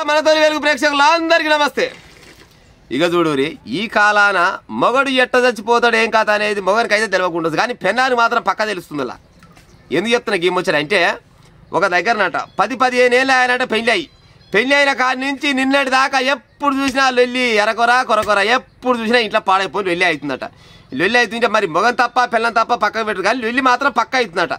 మనతోని వెలుగు ప్రేక్షకులందరికీ నమస్తే. ఇక చూడురి, ఈ కాలాన మొగడు ఎట్ట చచ్చిపోతాడు ఏం కథ అనేది మొగనికి అయితే తెలియకుండా, కానీ పెన్నానికి మాత్రం పక్క తెలుస్తుంది. అలా ఎందుకు చెప్తున్నా గీమొచ్చారు అంటే, ఒక దగ్గరనట 10-15 ఏళ్ళు ఆయనట పెళ్ళి అయిన కాడి నుంచి నిన్నటి దాకా ఎప్పుడు చూసినా లొల్లి కొరకొర ఎప్పుడు చూసినా ఇంట్లో పాడైపోయి లొల్లి అవుతుందట. లొల్లి అవుతుంటే మరి మొగన్ తప్ప పిల్లని తప్ప పక్కకు పెట్టరు, కానీ లొల్లి మాత్రం పక్క అవుతుందట.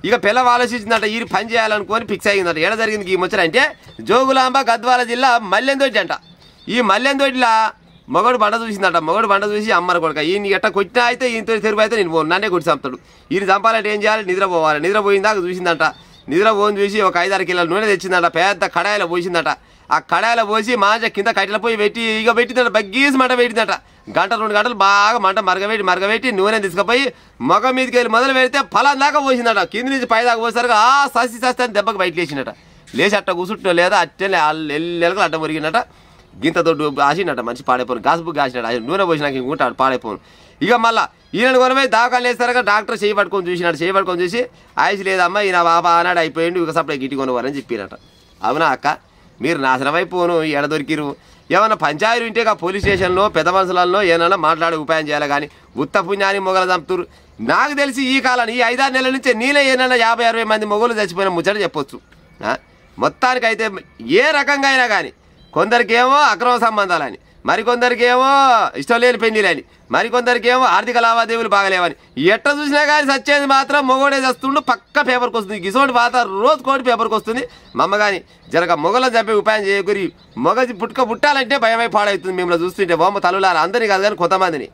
ఇక పిల్లలు ఆలోచించిందట, ఈ పని చేయాలనుకొని ఫిక్స్ అయ్యిందట. ఏడ జరిగింది ఈ ముచ్చట అంటే, జోగులాంబ గద్వాల జిల్లా మల్లెందొడ్డి అంట. ఈ మల్లెందొడ్డిలా మొగడు బండ చూసిందట. మొగడు బండ చూసి అమ్మని కొడుక ఈయన ఎట్ట కొట్టినా అయితే ఈయనతో తెరుపు అయితే నేను పోను, నన్నే కొట్టి చంపుతాడు. ఈయన చంపాలంటే ఏం చేయాలి, నిద్రపోవాలి. నిద్రపోయిందాక చూసిందంట. నిద్రపోని చూసి ఒక 5-6 కిలోల నూనె తెచ్చిందట. పెద్ద కడాయిలో పోసిందట. ఆ కడాయిలో పోసి మాంజ కింద కట్టెల పోయి పెట్టి ఇక పెట్టిందట. బగ్గీసి మంట పెట్టిందట. 1-2 గంటలు బాగా మంట మరగబెట్టి నూనె తీసుకుపోయి మొగ మీదకి వెళ్ళి మొదలు పెడితే ఫలం దాకా పోసిందట. కింది నుంచి పై దాకా పోసేసరికి ససి అని దెబ్బకి బయట లేచిందట. లేచి అట్ట కూర్చుంటున్నా లేదా అట్టే ఎలుకలు అడ్డం మురిగినట. గింత దొడ్డు ఆసిండట. మంచి పాడైపోను. గాసుబుక్ కాసినట. నూనె పోసినాక ఇంకుంటాడు పాడైపోను. ఇక మళ్ళీ ఈయన కొనపోయి దావకాలు వేస్తారగా డాక్టర్ చేయి పట్టుకొని చూసి ఆయుష్ లేదమ్మా ఈయన బాబా ఆనాడు అయిపోయిండు, ఇక సప్లై గిట్టి కొనవారని చెప్పినట. అవునా అక్క, మీరు నాశనం అయిపోను, ఎడ దొరికిరు. ఏమన్నా పంచాయతీ ఉంటే పోలీస్ స్టేషన్లో పెద్ద మనుషులలో ఏమన్నా మాట్లాడే ఉపాయం చేయాలి, కానీ ఉత్త పుణ్యాన్ని మొగలు చంపుతురు. నాకు తెలిసి ఈ కాలాన్ని ఈ 5-6 నెలల నుంచే నేనే ఏమన్నా 50-60 మంది మొగలు చచ్చిపోయిన ముచ్చట చెప్పొచ్చు. మొత్తానికైతే ఏ రకంగా అయినా కానీ కొందరికేమో అక్రమ సంబంధాలని, మరికొందరికేమో ఇష్టం లేని పెళ్లిలని, మరికొందరికేమో ఆర్థిక లావాదేవీలు బాగలేవని. ఎట్ట చూసినా కానీ సచ్చేది మాత్రం మొగోడే చేస్తుండు. పక్క పేపర్కి వస్తుంది. గిసోటి వాత రోజు కోటి పేపర్కి వస్తుంది. మమ్మ కానీ జరగ మొగలను చంపే ఉపాయం చేయకూరి. మొగ పుట్టాలంటే భయమై పాడవుతుంది. మిమ్మల్ని చూస్తుంటే బొమ్మ తల్లులారా అందరినీ కాదు కానీ కొంతమందిని.